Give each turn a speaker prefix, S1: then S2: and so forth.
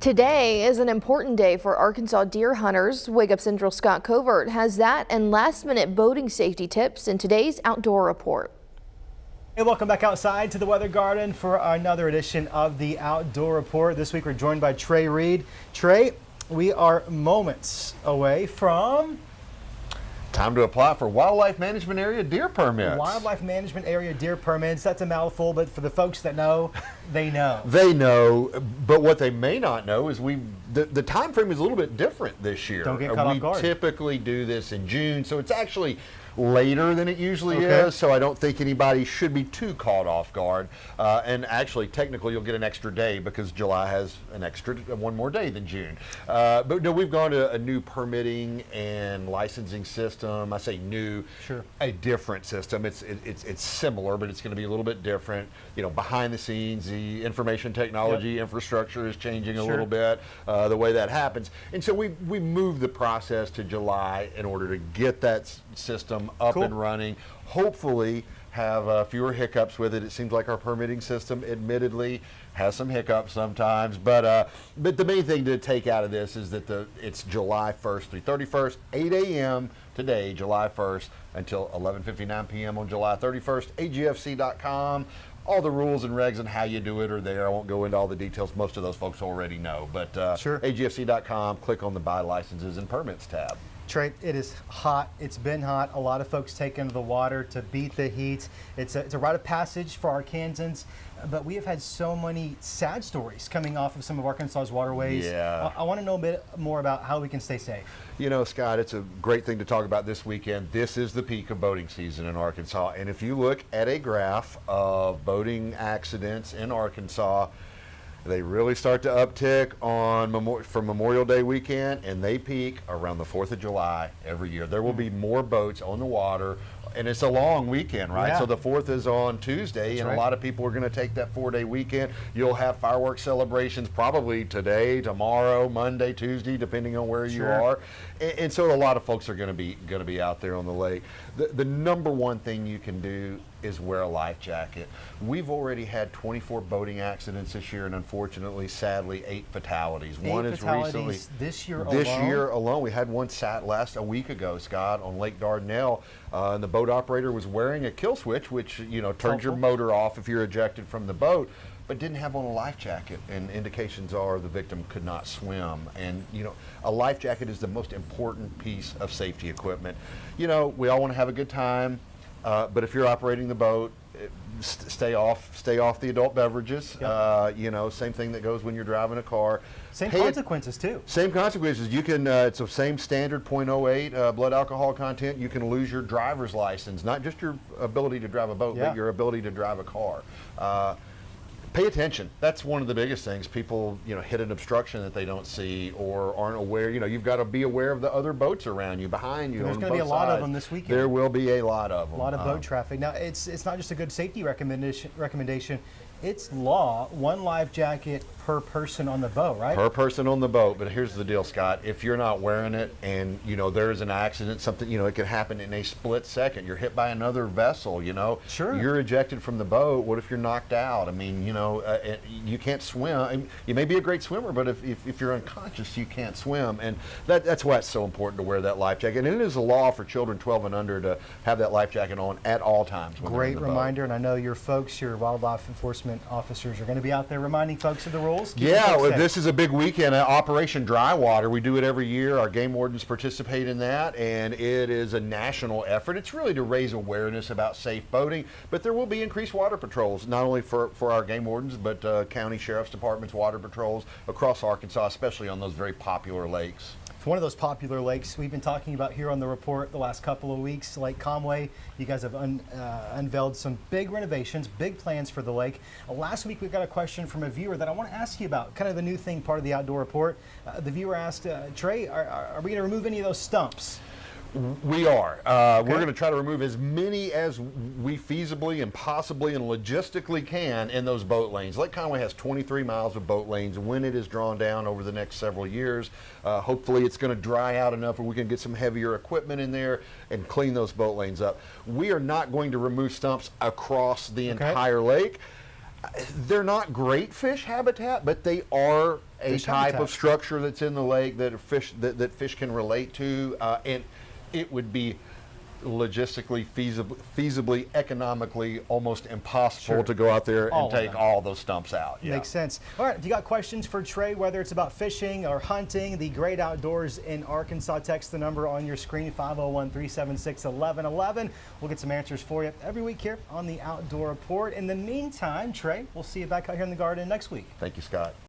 S1: Today is an important day for Arkansas deer hunters. Wake Up Central Skot Covert has that and last-minute boating safety tips in today's Outdoor Report.
S2: Hey, welcome back outside to the Weather Garden for another edition of the Outdoor Report. This week we're joined by Trey Reid. Trey, we are moments away from
S3: time to apply for Wildlife Management Area deer permits.
S2: Wildlife Management Area deer permits. That's a mouthful, but for the folks that know, they know.
S3: They know, but what they may not know is the time frame is a little bit different this year.
S2: Don't get caught off guard.
S3: We typically do this in June, so it's actually later than it usually is, so I don't think anybody should be too caught off guard. And actually, technically, you'll get an extra day because July has one more day than June. But no, we've gone to a new permitting and licensing system. I say new,
S2: sure.
S3: A different system. It's similar, but it's going to be a little bit different. You know, behind the scenes, the information technology infrastructure is changing a little bit. The way that happens, and so we moved the process to July in order to get that system up and running. Hopefully have fewer hiccups with it. It seems like our permitting system admittedly has some hiccups sometimes, but the main thing to take out of this is that it's July 1st through 31st, 8 a.m. today, July 1st, until 11:59 p.m. on July 31st. agfc.com. All the rules and regs and how you do it are there. I won't go into all the details. Most of those folks already know, but
S2: sure.
S3: agfc.com, click on the Buy Licenses and Permits tab.
S2: Trey, it is hot. It's been hot. A lot of folks take into the water to beat the heat. It's a rite of passage for Arkansans, but we have had so many sad stories coming off of some of Arkansas's waterways.
S3: Yeah.
S2: I want to know a bit more about how we can stay safe.
S3: You know, Scott, it's a great thing to talk about this weekend. This is the peak of boating season in Arkansas, and if you look at a graph of boating accidents in Arkansas, they really start to uptick for Memorial Day weekend, and they peak around the 4th of July every year. There will be more boats on the water, and it's a long weekend, right?
S2: Yeah.
S3: So the 4th is on Tuesday, and a lot of people are going to take that 4-day weekend. You'll have fireworks celebrations probably today, tomorrow, Monday, Tuesday, depending on where you are. And so a lot of folks are going to be out there on the lake. The number one thing you can do is wear a life jacket. We've already had 24 boating accidents this year, and unfortunately, sadly, 8 fatalities. One is recently
S2: this year
S3: alone. We had one a week ago, Scott, on Lake Dardanelle, and the boat operator was wearing a kill switch, which turns your motor off if you're ejected from the boat, but didn't have on a life jacket, and indications are the victim could not swim. And a life jacket is the most important piece of safety equipment. We all want to have a good time, but if you're operating the boat, stay off the adult beverages.
S2: Yep.
S3: Same thing that goes when you're driving a car.
S2: Same consequences too.
S3: Same consequences. You can, it's the same standard 0.08 blood alcohol content. You can lose your driver's license, not just your ability to drive a boat, but your ability to drive a car. Pay attention. That's one of the biggest things. People, hit an obstruction that they don't see or aren't aware. You've got to be aware of the other boats around you, behind you.
S2: There's going to be a lot of them this weekend.
S3: There will be a lot of them.
S2: A lot of boat traffic. Now, it's not just a good safety recommendation. It's law. One life jacket per person on the boat, right?
S3: Per person on the boat. But here's the deal, Scott. If you're not wearing it and, there is an accident, something, it could happen in a split second. You're hit by another vessel,
S2: Sure.
S3: You're ejected from the boat. What if you're knocked out? I mean, you can't swim. You may be a great swimmer, but if you're unconscious, you can't swim. And that's why it's so important to wear that life jacket. And it is a law for children 12 and under to have that life jacket on at all times.
S2: Great reminder. And I know your folks, your wildlife enforcement officers are going to be out there reminding folks of the rules.
S3: This is a big weekend. Operation Dry Water. We do it every year. Our game wardens participate in that, and it is a national effort. It's really to raise awareness about safe boating, but there will be increased water patrols, not only for our game wardens, but county sheriff's departments, water patrols across Arkansas, especially on those very popular lakes.
S2: One of those popular lakes we've been talking about here on the report the last couple of weeks, Lake Conway. You guys have unveiled some big renovations, big plans for the lake. Last week we got a question from a viewer that I want to ask you about, kind of a new thing, part of the outdoor report. The viewer asked, Trey, are we going to remove any of those stumps?
S3: We are. We're going to try to remove as many as we feasibly and possibly and logistically can in those boat lanes. Lake Conway has 23 miles of boat lanes. When it is drawn down over the next several years, hopefully it's going to dry out enough where we can get some heavier equipment in there and clean those boat lanes up. We are not going to remove stumps across the entire lake. They're not great fish habitat, but they are a
S2: Fish
S3: type
S2: habitat.
S3: of structure that's in the lake that that fish can relate to, and it would be logistically, feasibly, economically almost impossible
S2: Sure.
S3: to go out there
S2: All
S3: and
S2: of
S3: take
S2: them.
S3: all those stumps out. Yeah.
S2: Makes sense. All right, if you got questions for Trey, whether it's about fishing or hunting, the great outdoors in Arkansas, text the number on your screen, 501-376-1111. We'll get some answers for you every week here on the Outdoor Report. In the meantime, Trey, we'll see you back out here in the garden next week.
S3: Thank you, Scott.